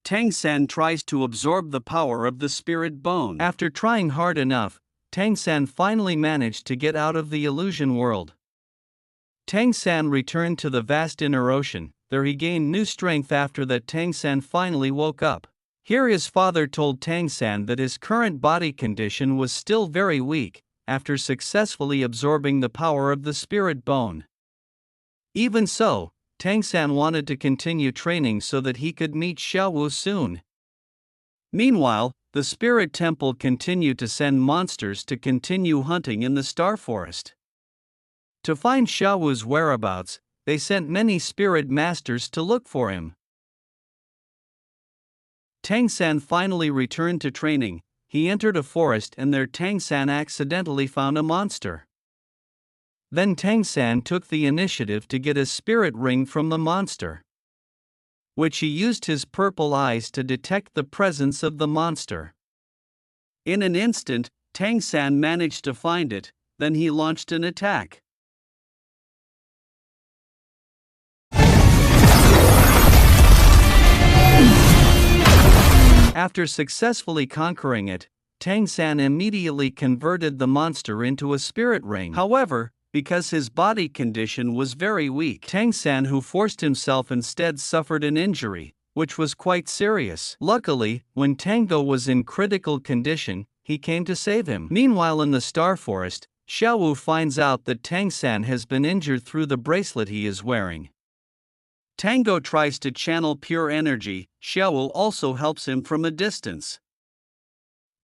Tang San tries to absorb the power of the spirit bone. After trying hard enough, Tang San finally managed to get out of the illusion world. Tang San returned to the vast inner ocean. There he gained new strength. After that, Tang San finally woke up. Here his father told Tang San that his current body condition was still very weak, after successfully absorbing the power of the spirit bone. Even so, Tang San wanted to continue training so that he could meet Xiaowu soon. Meanwhile, the spirit temple continued to send monsters to continue hunting in the star forest. To find Xiaowu's whereabouts, they sent many spirit masters to look for him. Tang San finally returned to training. He entered a forest, and there Tang San accidentally found a monster. Then Tang San took the initiative to get a spirit ring from the monster, which he used his purple eyes to detect the presence of the monster. In an instant, Tang San managed to find it, then he launched an attack. After successfully conquering it, Tang San immediately converted the monster into a spirit ring. However, because his body condition was very weak, Tang San, who forced himself instead, suffered an injury, which was quite serious. Luckily, when Tango was in critical condition, he came to save him. Meanwhile, in the star forest, Xiaowu finds out that Tang San has been injured through the bracelet he is wearing. Tango tries to channel pure energy. Xiaowu also helps him from a distance.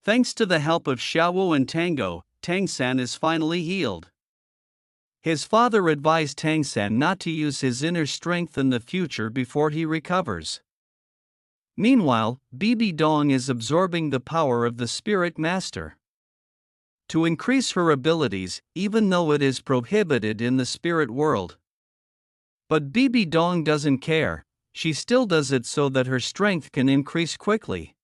Thanks to the help of Xiaowu and Tango, Tang San is finally healed. His father advised Tang San not to use his inner strength in the future before he recovers. Meanwhile, Bibi Dong is absorbing the power of the spirit master to increase her abilities, even though it is prohibited in the spirit world. But Bibi Dong doesn't care. She still does it so that her strength can increase quickly.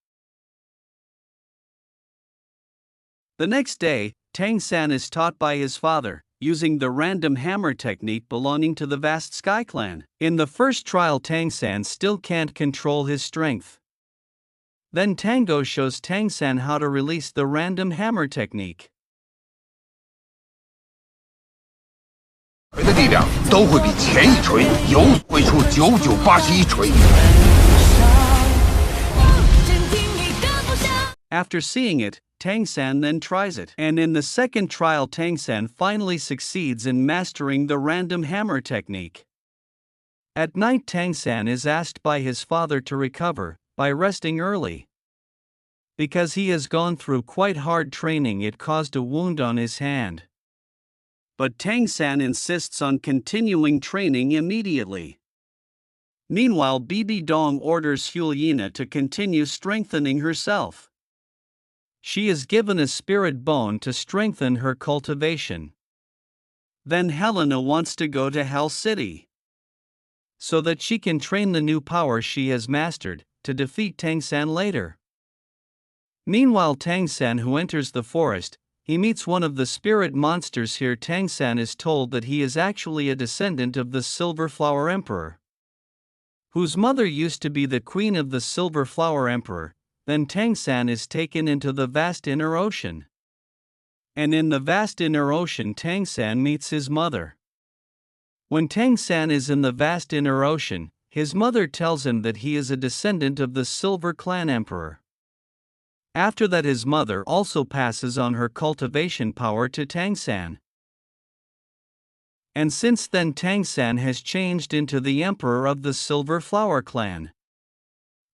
The next day, Tang San is taught by his father, using the random hammer technique belonging to the vast Sky Clan. In the first trial, Tang San still can't control his strength. Then Tango shows Tang San how to release the random hammer technique. 锤的力量都会比前一锤有挥出9981锤。 After seeing it, Tang San then tries it, and in the second trial Tang San finally succeeds in mastering the random hammer technique. At night, Tang San is asked by his father to recover by resting early. Because he has gone through quite hard training, it caused a wound on his hand. But Tang San insists on continuing training immediately. Meanwhile, Bibi Dong orders Hulyina to continue strengthening herself. She is given a spirit bone to strengthen her cultivation. Then Helena wants to go to Hell City so that she can train the new power she has mastered to defeat Tang San later. Meanwhile, Tang San, who enters the forest, he meets one of the spirit monsters. Here Tang San is told that he is actually a descendant of the Silver Flower Emperor, whose mother used to be the queen of the Silver Flower Emperor. Then Tang San is taken into the vast inner ocean. And in the vast inner ocean, Tang San meets his mother. When Tang San is in the vast inner ocean, his mother tells him that he is a descendant of the Silver Clan Emperor. After that, his mother also passes on her cultivation power to Tang San. And since then, Tang San has changed into the Emperor of the Silver Flower Clan,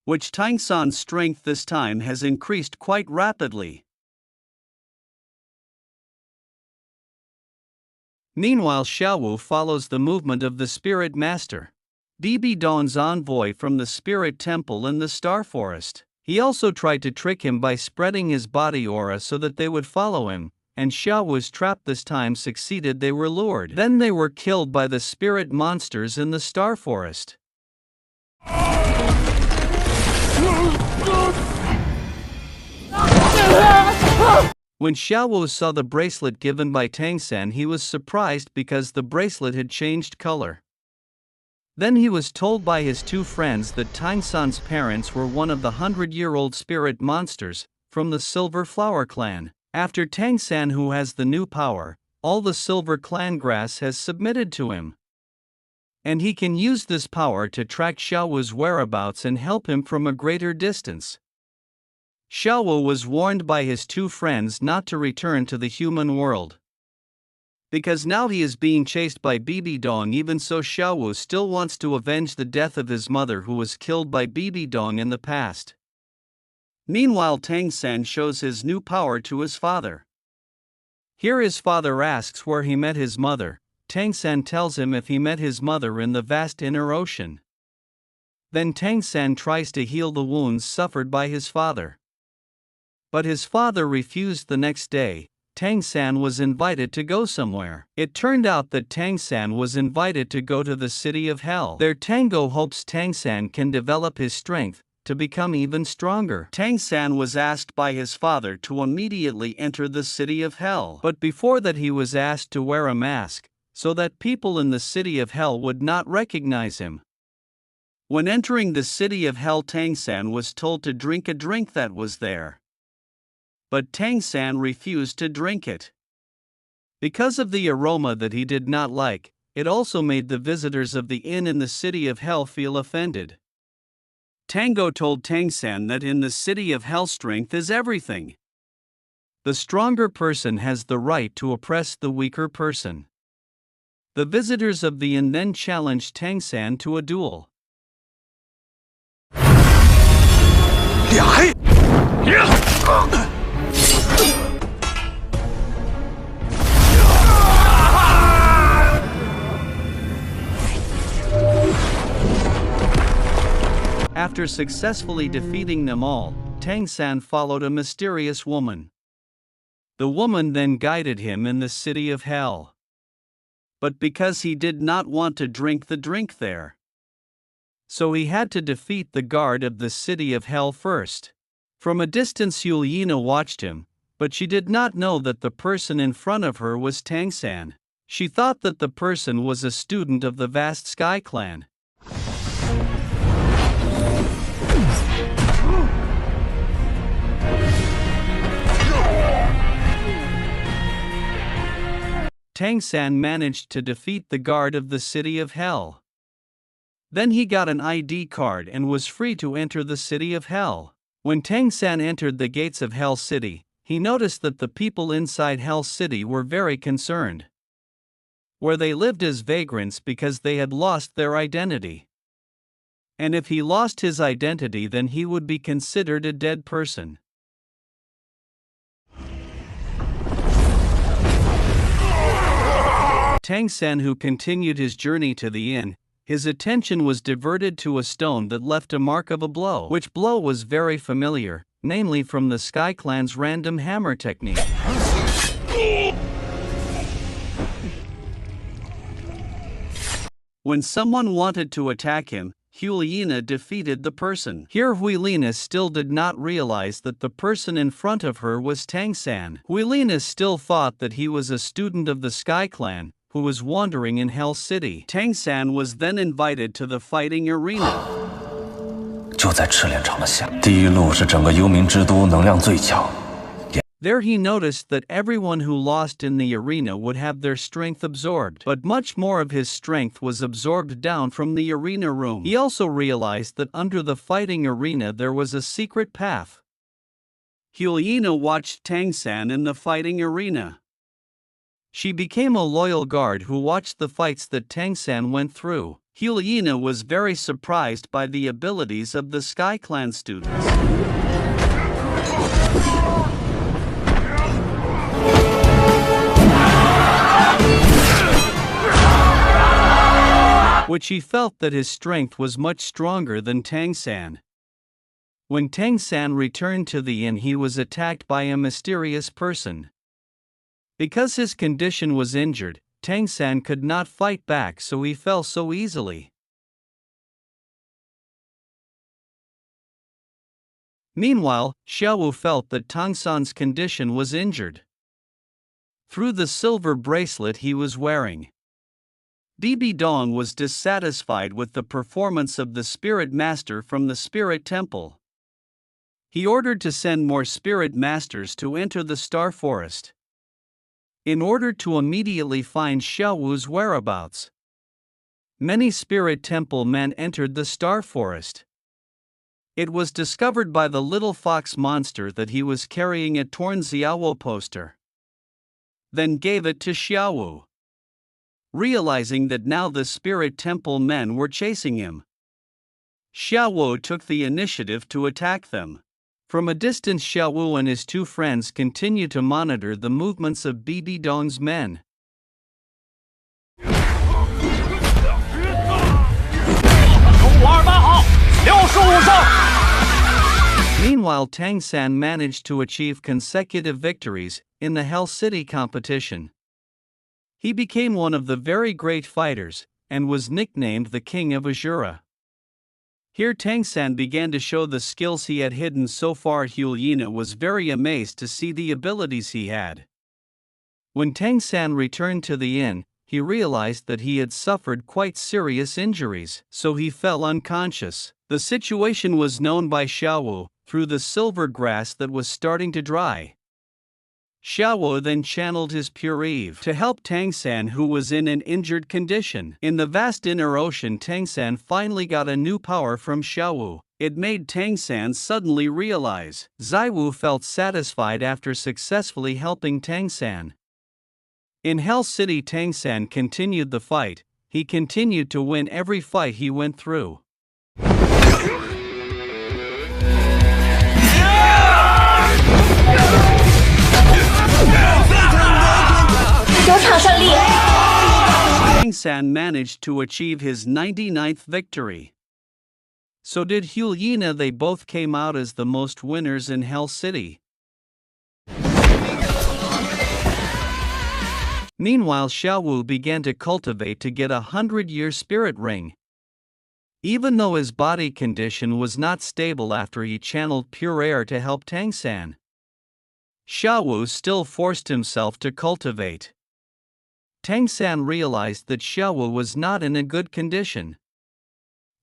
which Tang San's strength this time has increased quite rapidly. Meanwhile, Xiaowu follows the movement of the Spirit Master, Bibi Dong's envoy from the Spirit Temple in the Star Forest. He also tried to trick him by spreading his body aura so that they would follow him, and Xiaowu's trap this time succeeded. They were lured. Then they were killed by the spirit monsters in the Star Forest. When Xiaowu saw the bracelet given by Tang San, he was surprised because the bracelet had changed color. Then he was told by his two friends that Tang San's parents were one of the 100-year-old spirit monsters from the Silver Flower clan. After Tang San, who has the new power, all the Silver Clan grass has submitted to him. And he can use this power to track Xiaowu's whereabouts and help him from a greater distance. Xiaowu was warned by his two friends not to return to the human world, because now he is being chased by Bibi Dong. Even so, Xiaowu still wants to avenge the death of his mother, who was killed by Bibi Dong in the past. Meanwhile, Tang San shows his new power to his father. Here his father asks where he met his mother. Tang San tells him if he met his mother in the vast inner ocean. Then Tang San tries to heal the wounds suffered by his father, but his father refused. The next day, Tang San was invited to go somewhere. It turned out that Tang San was invited to go to the city of hell. There, Tango hopes Tang San can develop his strength to become even stronger. Tang San was asked by his father to immediately enter the city of hell, but before that he was asked to wear a mask, so that people in the city of hell would not recognize him. When entering the city of hell, Tang San was told to drink a drink that was there, but Tang San refused to drink it because of the aroma that he did not like. It also made the visitors of the inn in the city of hell feel offended. Tango told Tang San that in the city of hell strength is everything. The stronger person has the right to oppress the weaker person. The visitors of the inn then challenged Tang San to a duel. After successfully defeating them all, Tang San followed a mysterious woman. The woman then guided him in the city of hell, but because he did not want to drink the drink there, so he had to defeat the guard of the city of hell first. From a distance, Yuliana watched him, but she did not know that the person in front of her was Tang San. She thought that the person was a student of the vast Sky Clan. Tang San managed to defeat the guard of the city of hell. Then he got an ID card and was free to enter the city of hell. When Tang San entered the gates of Hell City, he noticed that the people inside Hell City were very concerned, where they lived as vagrants because they had lost their identity. And if he lost his identity, then he would be considered a dead person. Tang San, who continued his journey to the inn, his attention was diverted to a stone that left a mark of a blow, which blow was very familiar, namely from the Sky Clan's random hammer technique. When someone wanted to attack him, Huilina defeated the person. Here Huilina still did not realize that the person in front of her was Tang San. Huilina still thought that he was a student of the Sky Clan, who was wandering in Hell City. Tang San was then invited to the fighting arena. 就在赤炼城的下，第一路是整个幽冥之都能量最强。 There he noticed that everyone who lost in the arena would have their strength absorbed, but much more of his strength was absorbed down from the arena room. He also realized that under the fighting arena there was a secret path. Huilina watched Tang San in the fighting arena. She became a loyal guard who watched the fights that Tang San went through. Huilina was very surprised by the abilities of the Sky Clan students, which he felt that his strength was much stronger than Tang San. When Tang San returned to the inn, he was attacked by a mysterious person. Because his condition was injured, Tang San could not fight back, so he fell so easily. Meanwhile, Xiaowu felt that Tang San's condition was injured through the silver bracelet he was wearing. Bibi Dong was dissatisfied with the performance of the spirit master from the spirit temple. He ordered to send more spirit masters to enter the star forest, in order to immediately find Xiaowu's whereabouts. Many spirit temple men entered the star forest. It was discovered by the little fox monster that he was carrying a torn Xiaowu poster, then gave it to Xiaowu. Realizing that now the spirit temple men were chasing him, Xiaowu took the initiative to attack them. From a distance, Xiaowu and his two friends continued to monitor the movements of Bibi Dong's men. Meanwhile, Tang San managed to achieve consecutive victories in the Hell City competition. He became one of the very great fighters, and was nicknamed the King of Azura. Here Tang San began to show the skills he had hidden so far. Hulyina was very amazed to see the abilities he had. When Tang San returned to the inn, he realized that he had suffered quite serious injuries, so he fell unconscious. The situation was known by Xiaowu through the silver grass that was starting to dry. Xiaowu then channeled his pure Eve to help Tang San, who was in an injured condition. In the vast inner ocean, Tang San finally got a new power from Xiaowu. It made Tang San suddenly realize Zaiwu felt satisfied after successfully helping Tang San. In Hell City, Tang San continued the fight. He continued to win every fight he went through. 球场胜利。 Tang San managed to achieve his 99th victory. So did Hulyina. They both came out as the most winners in Hell City. Meanwhile, Xiaowu began to cultivate to get a 100-year spirit ring. Even though his body condition was not stable after he channeled pure air to help Tang San, Xiaowu still forced himself to cultivate. Tang San realized that Xiaowu was not in a good condition.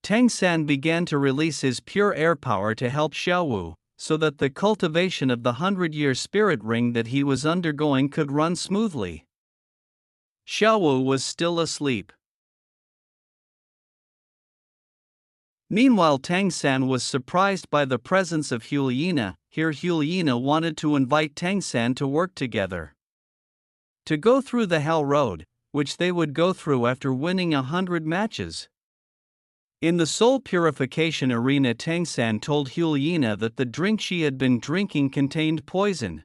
Tang San began to release his pure air power to help Xiaowu, so that the cultivation of the 100-year spirit ring that he was undergoing could run smoothly. Xiaowu was still asleep. Meanwhile, Tang San was surprised by the presence of Hulyina. Here Hulyina wanted to invite Tang San to work together, to go through the Hell Road, which they would go through after winning 100 matches. In the soul purification arena, Tang San told Hulyina that the drink she had been drinking contained poison,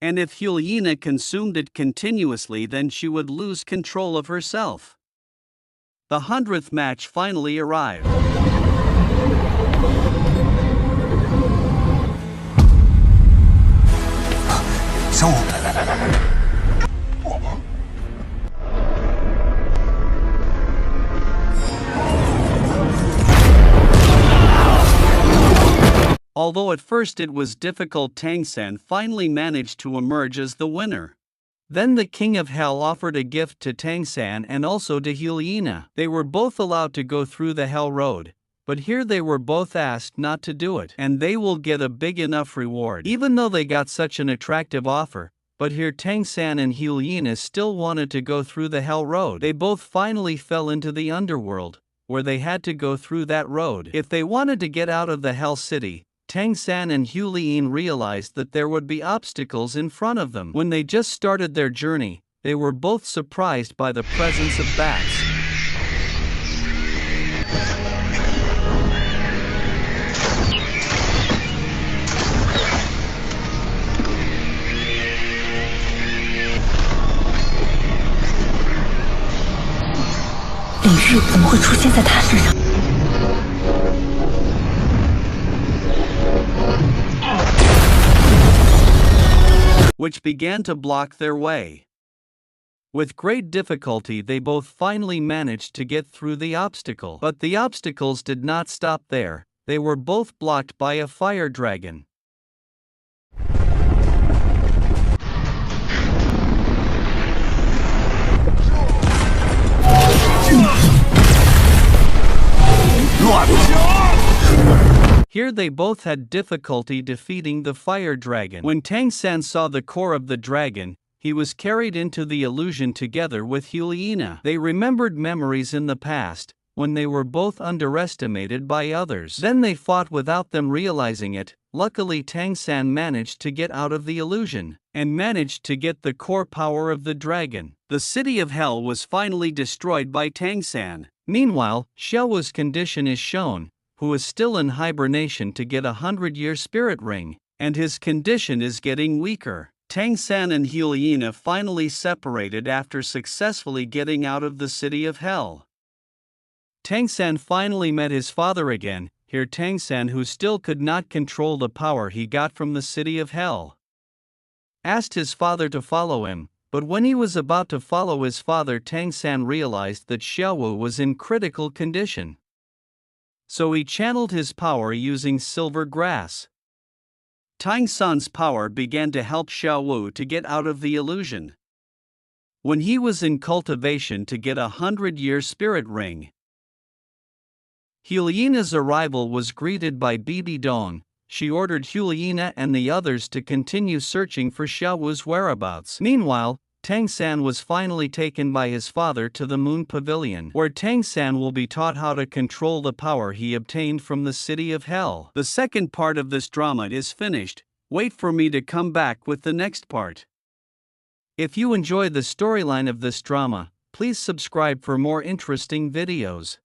and if Hulyina consumed it continuously, then she would lose control of herself. The 100th match finally arrived. Although at first it was difficult, Tang San finally managed to emerge as the winner. Then the King of Hell offered a gift to Tang San and also to Hulyina. They were both allowed to go through the Hell Road, but here they were both asked not to do it, and they will get a big enough reward. Even though they got such an attractive offer, but here Tang San and Hulyina still wanted to go through the Hell Road. They both finally fell into the underworld, where they had to go through that road. If they wanted to get out of the Hell City, Tang San and Hulyina realized that there would be obstacles in front of them. When they just started their journey, they were both surprised by the presence of bats. Which began to block their way. With great difficulty, they both finally managed to get through the obstacle. But the obstacles did not stop there. They were both blocked by a fire dragon. 乱想。 Here they both had difficulty defeating the fire dragon. When Tang San saw the core of the dragon, he was carried into the illusion together with Huliina. They remembered memories in the past, when they were both underestimated by others. Then they fought without them realizing it. Luckily Tang San managed to get out of the illusion, and managed to get the core power of the dragon. The city of hell was finally destroyed by Tang San. Meanwhile, Xiaowu's condition is shown, who is still in hibernation to get a 100-year spirit ring, and his condition is getting weaker. Tang San and Huliina finally separated after successfully getting out of the city of hell. Tang San finally met his father again. Here Tang San, who still could not control the power he got from the city of hell, asked his father to follow him, but when he was about to follow his father, Tang San realized that Xiaowu was in critical condition. So he channeled his power using silver grass. Tang San's power began to help Xiaowu to get out of the illusion. When he was in cultivation to get a 100-year spirit ring, Huliina's arrival was greeted by Bibi Dong. She ordered Huliina and the others to continue searching for Xiaowu's whereabouts. Meanwhile, Tang San was finally taken by his father to the Moon Pavilion, where Tang San will be taught how to control the power he obtained from the city of hell. The second part of this drama is finished. Wait for me to come back with the next part. If you enjoy the storyline of this drama, please subscribe for more interesting videos.